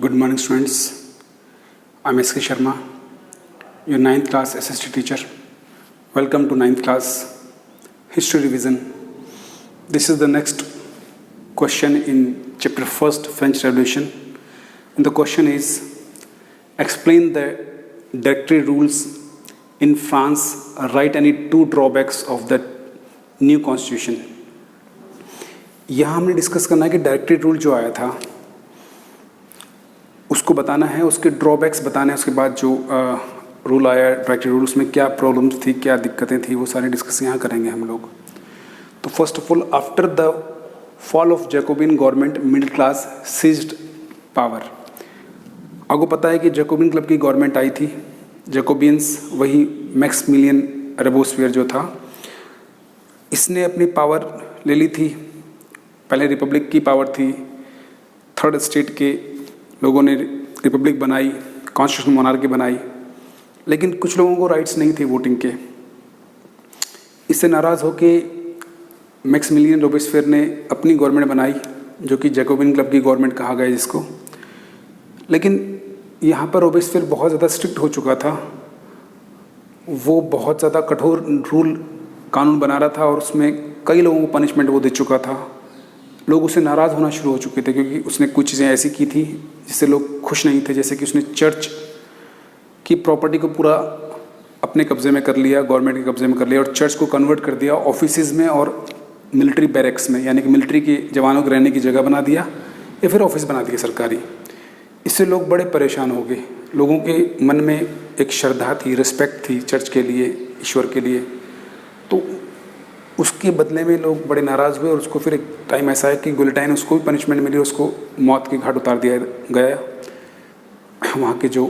Good morning, students. I'm S.K. Sharma, your 9th class SST teacher. Welcome to 9th class History Revision. This is the next question in chapter 1st, French Revolution. And the question is, explain the directory rules in France, write any two drawbacks of the new constitution. यहाँ हमने discuss करना है कि directory rule जो आया था उसको बताना है, उसके ड्रॉबैक्स बताने हैं, उसके बाद जो रूल आया डायरेक्टरी रूल उसमें क्या प्रॉब्लम्स थी, क्या दिक्कतें थी, वो सारे डिस्कस यहाँ करेंगे हम लोग. तो first of all, after the fall of Jacobin government middle class seized power. आपको पता है कि जैकोबिन क्लब की गवर्नमेंट आई थी. जैकोबियंस वही मैक्सिमिलियन रोबेस्पियर जो था, इसने अपनी पावर ले ली थी. पहले रिपब्लिक की पावर थी, थर्ड स्टेट के लोगों ने रिपब्लिक बनाई, कॉन्स्टिट्यूशनल मोनार्की बनाई, लेकिन कुछ लोगों को राइट्स नहीं थे वोटिंग के. इससे नाराज़ होके मैक्सिमिलियन रोबेस्पियर ने अपनी गवर्नमेंट बनाई जो कि जैकोबिन क्लब की गवर्नमेंट कहा गया जिसको. लेकिन यहाँ पर रोबेस्पियर बहुत ज़्यादा स्ट्रिक्ट हो चुका था. वो बहुत ज़्यादा कठोर रूल कानून बना रहा था और उसमें कई लोगों को पनिशमेंट वो दे चुका था. लोग उससे नाराज़ होना शुरू हो चुके थे क्योंकि उसने कुछ चीज़ें ऐसी की थी जिससे लोग खुश नहीं थे. जैसे कि उसने चर्च की प्रॉपर्टी को पूरा अपने कब्ज़े में कर लिया, गवर्नमेंट के कब्ज़े में कर लिया, और चर्च को कन्वर्ट कर दिया ऑफिसेज में और मिलिट्री बैरक्स में, यानी कि मिलिट्री के जवानों के रहने की जगह बना दिया या फिर ऑफिस बना दिया सरकारी. इससे लोग बड़े परेशान हो गए. लोगों के मन में एक श्रद्धा थी, रिस्पेक्ट थी चर्च के लिए, ईश्वर के लिए. तो उसके बदले में लोग बड़े नाराज़ हुए और उसको फिर एक टाइम ऐसा है कि गुलिटाइन उसको भी पनिशमेंट मिली, उसको मौत के घाट उतार दिया गया वहाँ के जो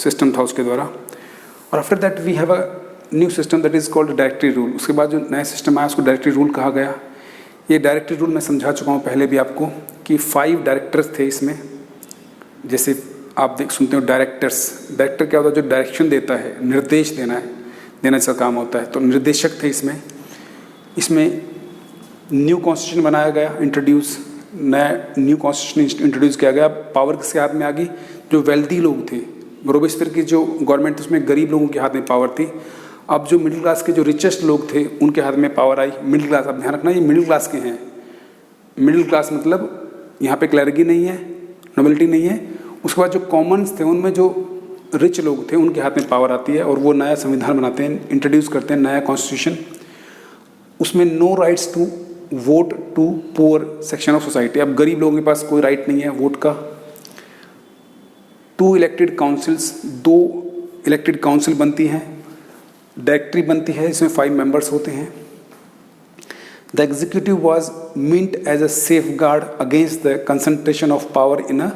सिस्टम था उसके द्वारा. और after that we have a new system that is called Directory rule. उसके बाद जो नया सिस्टम आया उसको डायरेक्टरी रूल कहा गया. ये डायरेक्टरी रूल मैं समझा चुका हूँ पहले भी आपको कि 5 डायरेक्टर्स थे इसमें. जैसे आप सुनते हो डायरेक्टर्स. डायरेक्टर क्या होता है? जो डायरेक्शन देता है, निर्देश देना इसका काम होता है. तो निर्देशक थे इसमें न्यू कॉन्स्टिट्यूशन बनाया गया, इंट्रोड्यूस नया न्यू कॉन्स्टिट्यूशन इंट्रोड्यूस किया गया. पावर किसके हाथ में आ गई? जो वेल्दी लोग थे. रोबेस्पियर की जो गवर्नमेंट थी उसमें गरीब लोगों के हाथ में पावर थी. अब जो मिडिल क्लास के जो रिचेस्ट लोग थे उनके हाथ में पावर आई. मिडिल क्लास, अब ध्यान रखना ये मिडिल क्लास के हैं. मिडिल क्लास मतलब यहाँ पे क्लर्की नहीं है, नोबिलिटी नहीं है. उसके बाद जो कॉमन्स थे उनमें जो रिच लोग थे उनके हाथ में पावर आती है और वो नया संविधान बनाते हैं, इंट्रोड्यूस करते हैं नया कॉन्स्टिट्यूशन. उसमें no rights to vote to poor section of society. अब गरीब लोगों के पास कोई राइट नहीं है वोट का. 2 इलेक्टेड काउंसिल्स, 2 इलेक्टेड काउंसिल बनती हैं. डायरेक्टरी बनती है, इसमें 5 मेंबर्स होते हैं. The executive was meant as a safeguard against the concentration of power in a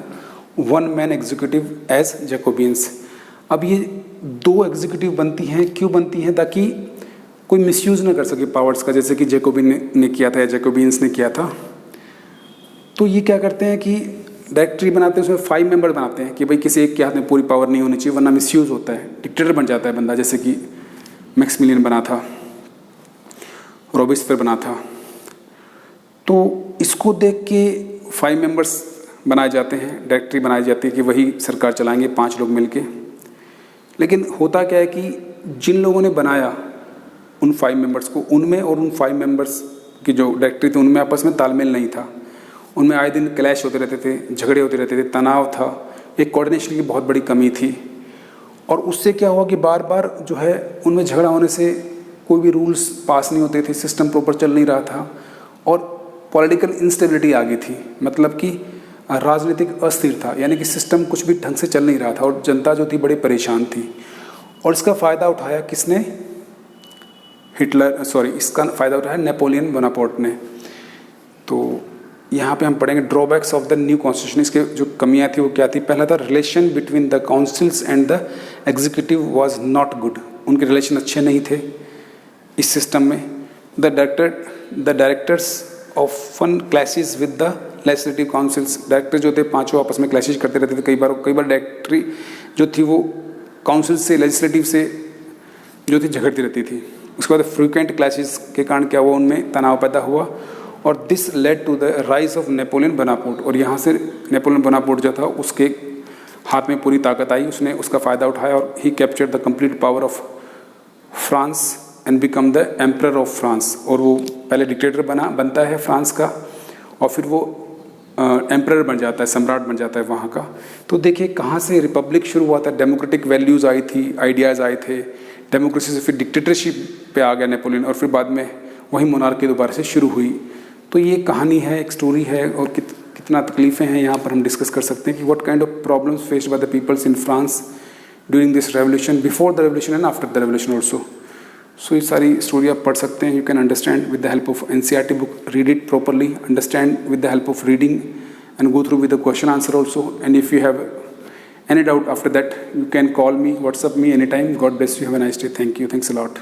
1 man executive as Jacobians. अब ये 2 एग्जीक्यूटिव बनती हैं. क्यों बनती हैं? ताकि कोई मिसयूज़ ना कर सके पावर्स का, जैसे कि जैकोबिन ने किया था या जैकोबियंस ने किया था. तो ये क्या करते हैं कि डायरेक्टरी बनाते हैं, उसमें 5 मेंबर बनाते हैं कि भाई किसी एक के हाथ में पूरी पावर नहीं होनी चाहिए वरना मिसयूज़ होता है, डिक्टेटर बन जाता है बंदा. जैसे कि मैक्सिमिलियन बना था, रोबेस्पियर बना था. तो इसको देख के 5 मेंबर्स बनाए जाते हैं, डायरेक्टरी बनाई जाती है कि वही सरकार चलाएंगे 5 लोग मिलके. लेकिन होता क्या है कि जिन लोगों ने बनाया उन 5 मेंबर्स को, उनमें और उन 5 मेंबर्स की जो डायरेक्टरी थी उनमें आपस में तालमेल नहीं था. उनमें आए दिन क्लैश होते रहते थे, झगड़े होते रहते थे, तनाव था, एक कोऑर्डिनेशन की बहुत बड़ी कमी थी. और उससे क्या हुआ कि बार बार जो है उनमें झगड़ा होने से कोई भी रूल्स पास नहीं होते थे, सिस्टम प्रॉपर चल नहीं रहा था और पॉलिटिकल इंस्टेबिलिटी आ गई थी. मतलब कि राजनीतिक अस्थिर था, यानी कि सिस्टम कुछ भी ढंग से चल नहीं रहा था और जनता जो थी बड़ी परेशान थी. और इसका फ़ायदा उठाया किसने? इसका फ़ायदा उठाया नेपोलियन बोनापार्ट ने. तो यहाँ पे हम पढ़ेंगे drawbacks of the new constitution. इसके जो कमियाँ थी वो क्या थी? पहला था relation between the councils and the executive was not good. उनके रिलेशन अच्छे नहीं थे इस सिस्टम में. The directors often clashes with the legislative councils. Director जो थे 5 आपस में क्लैशेज करते रहते थे. कई बार डायरेक्टरी जो थी वो काउंसिल से, लेजिस्लेटिव से जो थी झगड़ती रहती थी. उसके बाद फ्रीक्वेंट क्लैशेस के कारण क्या हुआ? उनमें तनाव पैदा हुआ और this led to the rise of Napoleon Bonaparte. और यहाँ से नेपोलियन बोनापार्ट जो था उसके हाथ में पूरी ताकत आई, उसने उसका फ़ायदा उठाया और he captured the complete power of France and become the emperor of France. और वो पहले डिक्टेटर बनता है फ्रांस का और फिर वो एम्परर बन जाता है, सम्राट बन जाता है वहाँ का। तो देखिए कहाँ से रिपब्लिक शुरू हुआ था, डेमोक्रेटिक वैल्यूज़ आई थी, आइडियाज़ आए थे, डेमोक्रेसी से फिर डिक्टेटरशिप पे आ गया नेपोलियन और फिर बाद में वही मोनार्की दोबारा से शुरू हुई। तो ये कहानी है, एक स्टोरी है और कितना तकलीफ़ें हैं यहाँ पर हम डिस्कस कर सकते हैं कि what kind of problems faced by the peoples in France during this revolution, before the revolution and after the revolution also. So ये सारी स्टोरी आप पढ़ सकते हैं, you can understand with the help of NCERT book, read it properly, understand with the help of reading and go through with the question answer also. And if you have any doubt after that, you can call me, WhatsApp me anytime. God bless you. Have a nice day. Thank you. Thanks a lot.